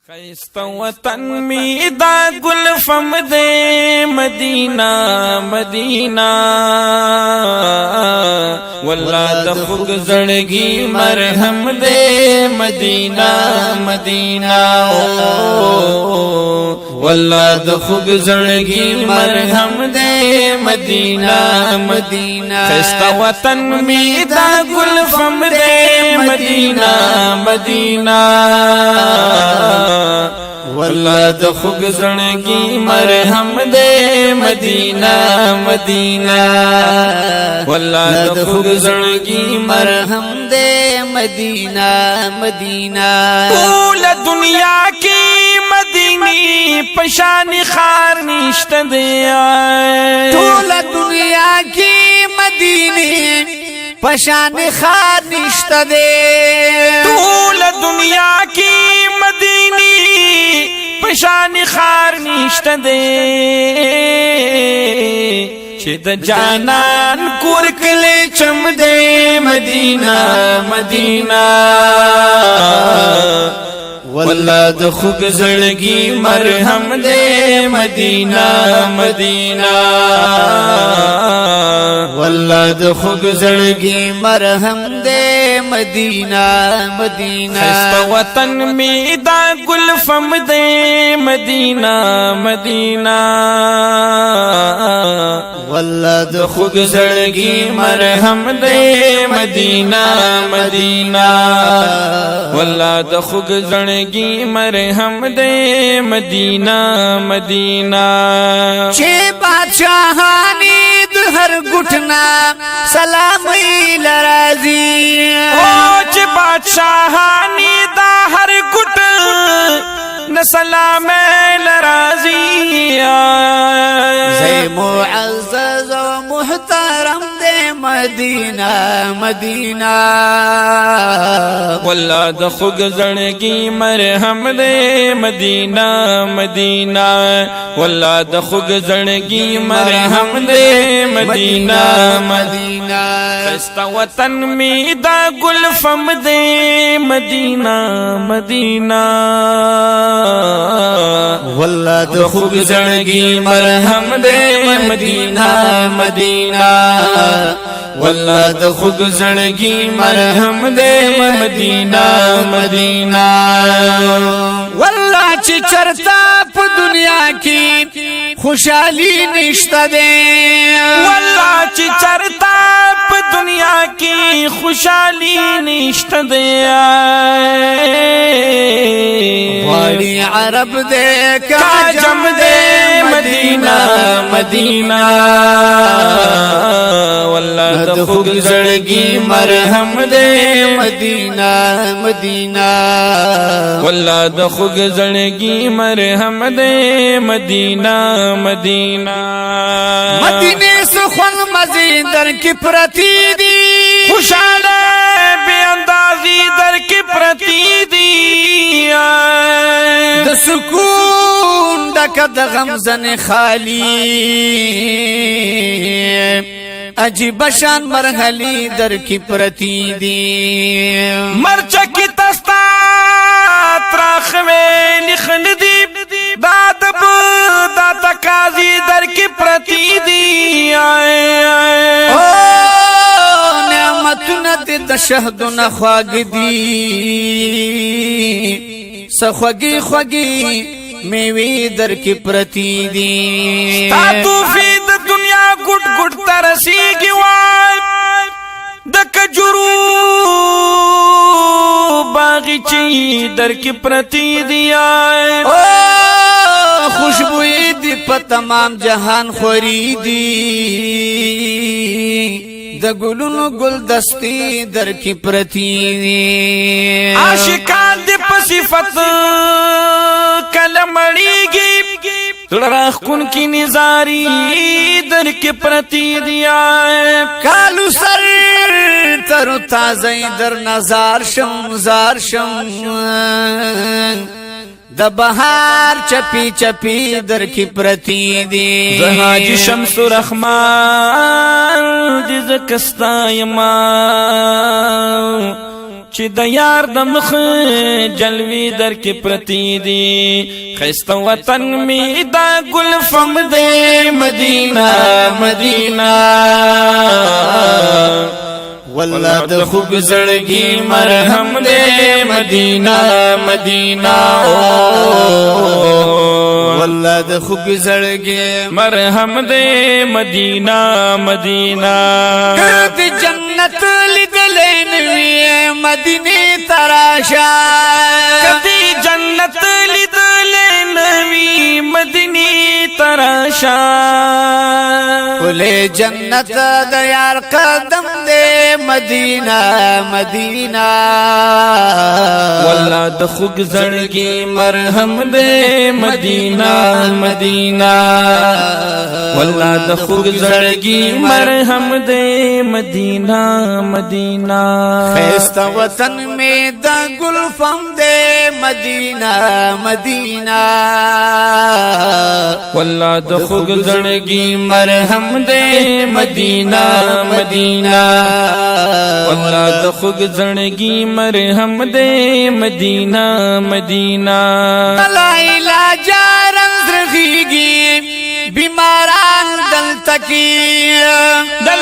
خیستا وطن می دا گل فم دے مدینہ مدینہ واللہ دا خوگ زڑگی مرہم دے مدینہ مدینہ واللہ دا خوگ زڑگی مرہم دے مدینہ مدینہ خیستا وطن می دا گل فم دے مدینہ مدینہ واللہ دا خوگ زڑگی مرہم دے مدینہ مدینہ واللہ دا خوگ زڑگی مرہم دے مدینہ مدینہ طول دنیا کی مدینی پشان خار نشت دیا طول دنیا کی مدینی پشان خار نشت دے طول دنیا کی مدینی پشان خار نشت دے چد جانان کورکلے چم دے مدینہ مدینہ واللہ دا خوگ زڑگی مرہم دے مدینہ مدینہ واللہ دا خوگ زڑگی مرہم دے مدینہ مدینہ خیستا وطن می دا گل فم دے مدینہ مدینہ واللہ دا خوگ زڑگی مرہم دے مدینہ مدینہ واللہ دا خوگ زڑگی مرہم دے مدینہ مدینہ چھ بادشاہانی ہر گھٹنا سلامی لرازی اوچ بادشاہانی دا ہر گھٹ نہ سلام لرازی زی معزز و محترم دے مدینہ مدینہ واللہ دا خوگ زڑگی مرہم دے مدینہ مدینہ واللہ دا خوگ زڑگی مرہم دے مدینہ مدینہ خیستا وطن می دا گل فم دے مدینہ مدینہ واللہ دا خوگ زڑگی مرہم دے مدینہ مدینہ واللہ دا خوگ زڑگی مرہم دے مدینہ مدینہ واللہ چی چرتا پا دنیا کی خوشحالی نشتا دے واللہ چی چرتا پا دنیا کی خوشحالی نشتا دے واری عرب دے کاجم دے مدینہ مدینہ واللہ دا خوگ زڑگی مرہم دے مدینہ مدینہ واللہ دا خوگ زڑگی مرہم دے مدینہ مدینہ مدینے سخن مزید در کی پرتی دی خوشحال بے اندازی در کی پرتی دی دا سکون دکد غمزن خالی عجیب شان مرحلی در کی پرتی دی مرچا کی تستا تراخ میں لکھن دی دادب داتا قاضی در کی پرتی دی نعمتنا دی دشہد نخواگ دی سخوگی خوگی میوی در کی پرتی دی تاتو فید دنیا گٹ گٹ ترسی گوائے دک جرو باغچی در کی پرتی دیا خوشبوئی دی پا تمام جہان خوری دی دا گلون گل دستی در کی پرتی دی عاشقان دی پا صفت کلمڑی گی تڑراخ کن کی نظاری در کی پرتی دیا کالو سر ترو تازی در نظار شم زار شم دا بہار چپی چپی در کی پرتی دی حاجی شمس الرحمان دی زکستا یما چې د یار د مخ جلوی در کې پرتی دی خسته وطن می دا گل فم دے مدینہ مدینہ والله د خوب زړګي مرهم دې مدینہ مدینہ والله د خوب زړګي مرهم دې مدینہ مدینہ د جنت لیدلې نوې مدینه تراشا کدي جنت لیدلې نوې مدینه تراشا ولې جنت د یار قدم دې مدینہ مدینہ والله د خوږ زړګي مرهم دې مدینہ مدینہ والله د خوږ زړګي مرهم دې مدینہ مدینہ خسته وطن میں د گل فم دې مدینہ مدینہ والله د خوږ زړګي مرهم دې مدینہ مدینہ والله د خوږ زړګي مرهم دې مدینہ مدینہ لا علاج رنځږي بیماران دلته کې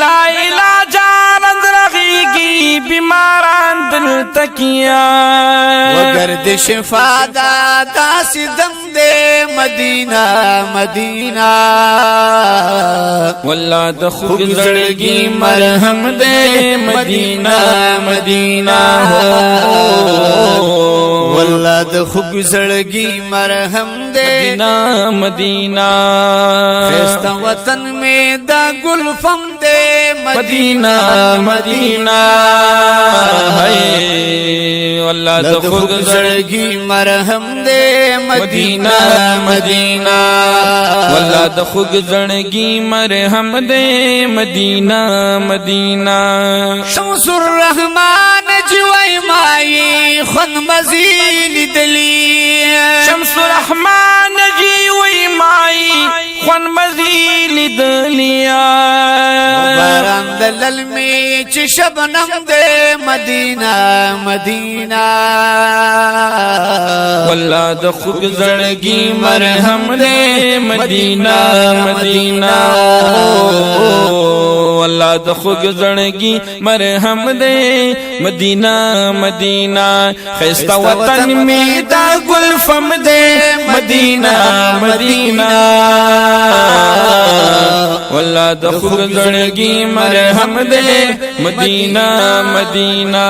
لا علاج رنځږي بیماران دلته کې وګر د شفا داس دم دې مدینہ مدینہ والله د خوږ زړګي مرهم دې مدینہ مدینہ والله د خوږ زړګي مرهم دې مدینہ مدینہ خسته وطن میں دا گل فم دې مدینہ مدینہ ہے والله د خوږ زړګي مرهم دې مدینہ مدینہ والله د خوږ زړګي مرهم دې مدینہ مدینہ شمس الرحمان جوای مای خون مزید دلی شمس الرحمان جوای مای خون مزید دلیا باران دلل می چې شبنم دې مدینہ مدینہ والله د خوږ زړګي مرهم دې مدینہ مدینہ والله د خوږ زړګي مرهم دې مدینہ مدینہ خسته وطن می دا گل فم دې مدینہ مدینہ والله د خوږ زړګي مرهم دې مدینہ مدینہ